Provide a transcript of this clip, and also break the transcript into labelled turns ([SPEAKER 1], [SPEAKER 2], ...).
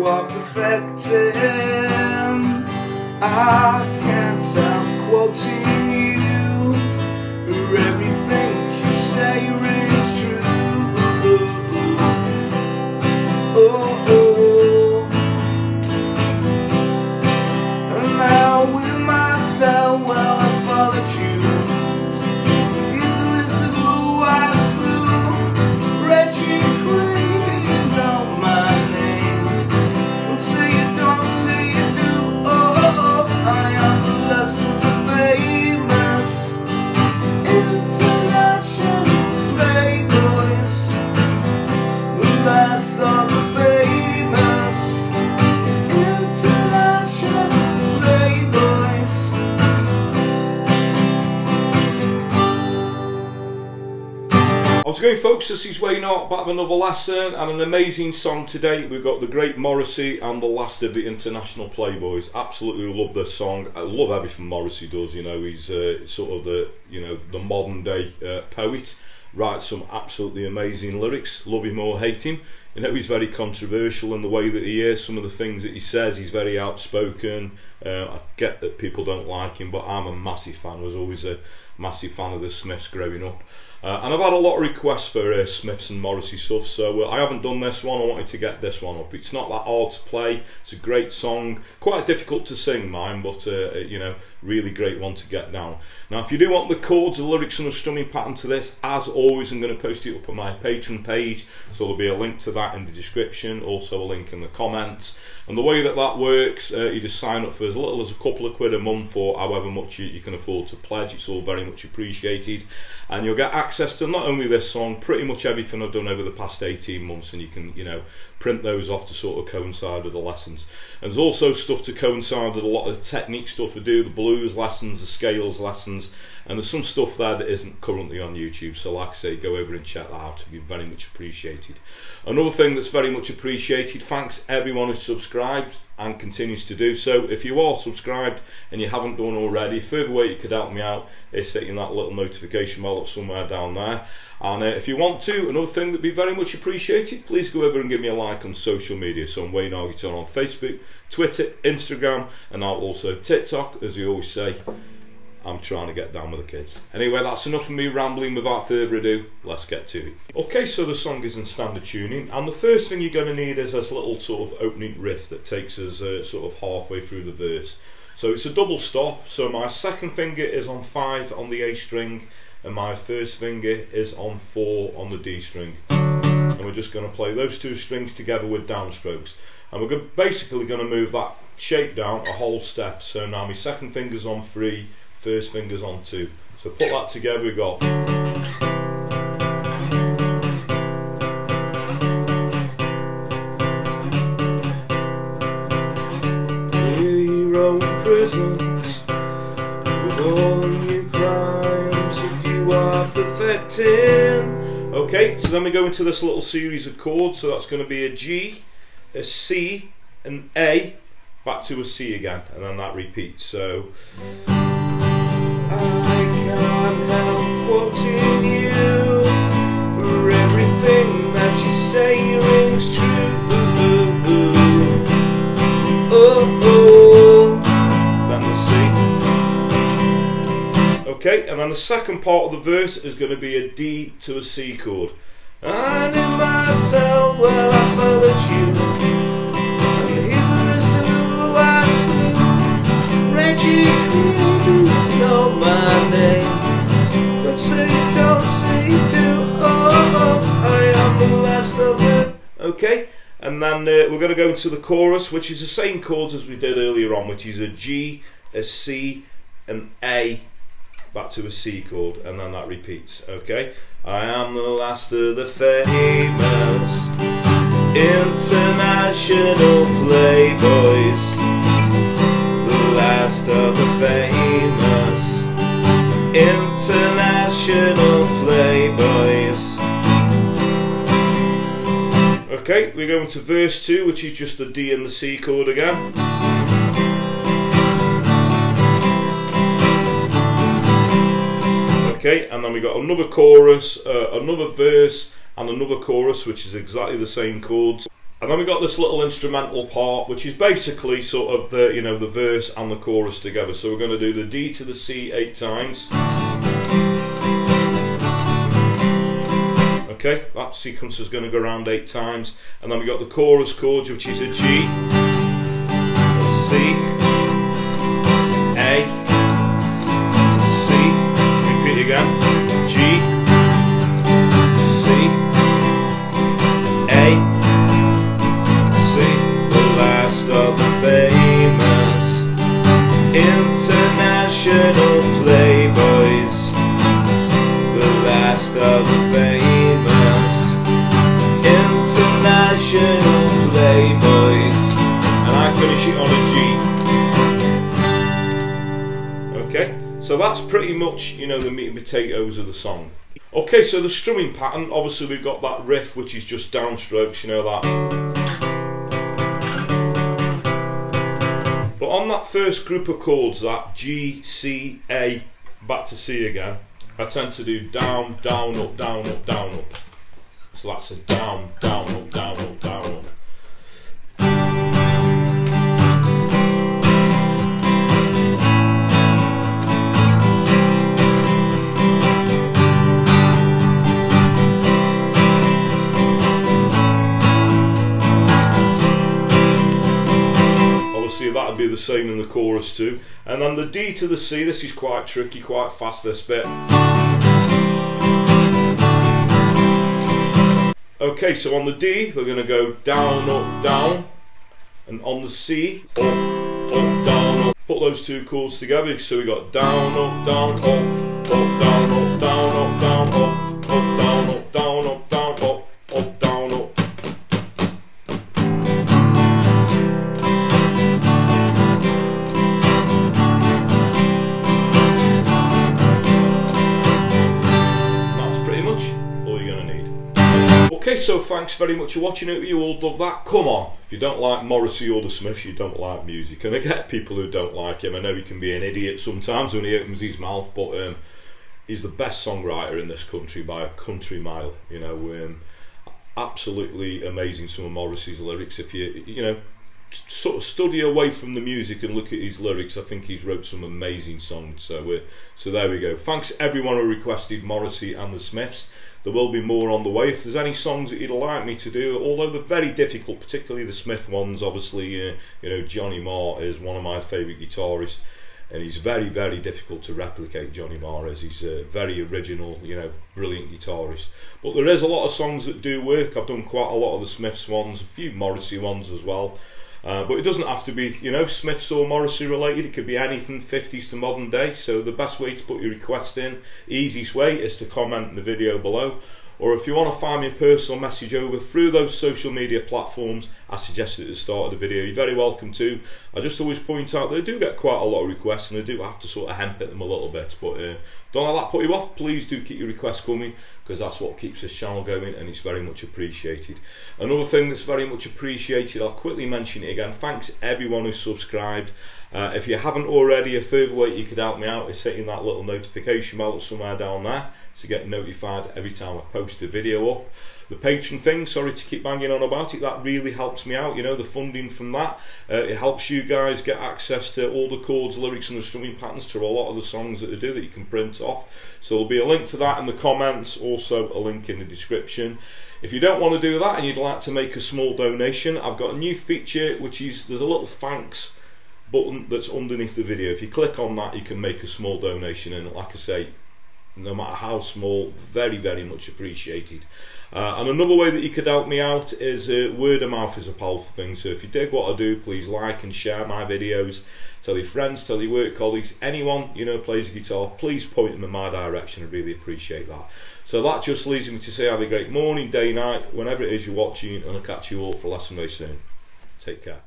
[SPEAKER 1] you are perfecting. I can't stop quoting you, for everything that you say rings true. Oh, oh. And now with myself, well, I followed you. Here's a list of who I slew. Reggie Green on my name. Don't say you don't, say you do. Oh, oh, oh. I am the last of the famous international playboys. The last of the famous international playboys.
[SPEAKER 2] How's it going, folks? This is Wayne Hart, back with another lesson and an amazing song today. We've got the great Morrissey and the last of the international Playboys. Absolutely love this song. I love everything Morrissey does. You know, he's sort of the, you know, the modern day poet. Writes some absolutely amazing lyrics. Love him or hate him. You know, he's very controversial in the way that he is. Some of the things that he says, he's very outspoken. I get that people don't like him, but I'm a massive fan. Was always a massive fan of the Smiths growing up. And I've had a lot of requests for Smiths and Morrissey stuff, so I haven't done this one. I wanted to get this one up. It's not that hard to play. It's a great song. Quite difficult to sing, mine, but you know, really great one to get down. Now, if you do want the chords, the lyrics and the strumming pattern to this, as always, I'm going to post it up on my Patreon page, so there'll be a link to that in the description, also a link in the comments. And the way that that works, you just sign up for as little as a couple of quid a month, or however much you can afford to pledge. It's all very much appreciated, and you'll get access to not only this song, pretty much everything I've done over the past 18 months, and you can, you know, print those off to sort of coincide with the lessons. And there's also stuff to coincide with a lot of technique stuff I do, the blues lessons, the scales lessons, and there's some stuff there that isn't currently on YouTube, so like I say, go over and check that out. It'll be very much appreciated. Another thing that's very much appreciated, thanks everyone who subscribed and continues to do so. If you are subscribed and you haven't done already, further way you could help me out is hitting that little notification bell somewhere down there. And if you want to, another thing that'd be very much appreciated, please go over and give me a like on social media. So I'm Wayne Hart on Facebook, Twitter, Instagram, and now also TikTok, as you always say. I'm trying to get down with the kids. Anyway, that's enough of me rambling. Without further ado, let's get to it. Okay, so the song is in standard tuning, and the first thing you're going to need is this little sort of opening riff that takes us sort of halfway through the verse. So it's a double stop, so my second finger is on 5 on the A string, and my first finger is on 4 on the D string. And we're just going to play those two strings together with downstrokes. And we're basically going to move that shape down a whole step. So now my second finger's on 3, first finger's on 2. So put that together, we've got.
[SPEAKER 1] Hero prisons with all new crimes that you are perfecting.
[SPEAKER 2] Okay, so then we go into this little series of chords. So that's going to be a G, a C, an A, back to a C again, and then that repeats. So
[SPEAKER 1] I can't help quoting you, for everything that you say rings true. Oh, oh.
[SPEAKER 2] Then the C. Okay, and then the second part of the verse is going to be a D to a C chord.
[SPEAKER 1] I knew myself, well I followed you, and here's a list of who I slew. Reggie Green, you know my name. But say you don't, say you do. Oh, oh, I am the last of it.
[SPEAKER 2] Okay, and then we're going to go into the chorus, which is the same chords as we did earlier on, which is a G, a C, an A, back to a C chord, and then that repeats. Okay, I am the last of the famous international playboys, the last of the famous international playboys. Okay, we go into verse 2, which is just the D and the C chord again. Okay, and then we got another chorus, another verse, and another chorus, which is exactly the same chords. And then we got this little instrumental part, which is basically sort of the, you know, the verse and the chorus together. So we're going to do the D to the C 8 times. Okay, that sequence is going to go around 8 times. And then we got the chorus chords, which is a G, a C, A, C, repeat again, G, C, A, of the famous international Playboys, the last of the famous international Playboys, and I finish it on a G. Okay, so that's pretty much, you know, the meat and potatoes of the song. Okay, so the strumming pattern, obviously we've got that riff, which is just downstrokes, you know, that. But on that first group of chords, that G, C, A, back to C again, I tend to do down, down, up, down, up, down, up. So that's a down, down, up, down, up, down, up. That would be the same in the chorus too. And then the D to the C, this is quite tricky, quite fast, this bit. Okay, so on the D we're going to go down, up, down, and on the C, up, up, down, up. Put those two chords together, so we got down, up, down, up, up, down, up, down, up, down, up, up, down, up, down, up, down, up, up, down, up. Okay, so thanks very much for watching. Hope you all dug that. Come on, if you don't like Morrissey or the Smiths, you don't like music. And I get people who don't like him. I know he can be an idiot sometimes when he opens his mouth, but he's the best songwriter in this country by a country mile. You know, absolutely amazing, some of Morrissey's lyrics. If you know, sort of study away from the music and look at his lyrics, I think he's wrote some amazing songs. So there we go. Thanks everyone who requested Morrissey and the Smiths. There will be more on the way. If there's any songs that you'd like me to do, although they're very difficult, particularly the Smith ones, obviously, you know, Johnny Marr is one of my favourite guitarists, and he's very, very difficult to replicate. Johnny Marr is. He's a very original, you know, brilliant guitarist. But there is a lot of songs that do work. I've done quite a lot of the Smiths ones, a few Morrissey ones as well. But it doesn't have to be, you know, Smiths or Morrissey related. It could be anything 50s to modern day. So the best way to put your request in, easiest way, is to comment in the video below. Or if you want to find me a personal message over through those social media platforms I suggested at the start of the video, you're very welcome to. I just always point out that I do get quite a lot of requests, and I do have to sort of hemp at them a little bit. But don't let that put you off. Please do keep your requests coming, because that's what keeps this channel going, and it's very much appreciated. Another thing that's very much appreciated, I'll quickly mention it again, thanks everyone who subscribed. If you haven't already, a further way you could help me out is hitting that little notification bell somewhere down there to get notified every time I post a video up. The Patreon thing, sorry to keep banging on about it, that really helps me out, you know, the funding from that. It helps you guys get access to all the chords, lyrics and the strumming patterns to a lot of the songs that I do that you can print off. So there'll be a link to that in the comments, also a link in the description. If you don't want to do that and you'd like to make a small donation, I've got a new feature, which is, there's a little thanks button that's underneath the video. If you click on that, you can make a small donation, and like I say, no matter how small, very, very much appreciated. And another way that you could help me out is word of mouth is a powerful thing. So if you dig what I do, please like and share my videos. Tell your friends, tell your work colleagues, anyone you know plays a guitar, please point them in my direction. I really appreciate that. So that just leaves me to say have a great morning, day, night, whenever it is you're watching, and I'll catch you all for a lesson very soon. Take care.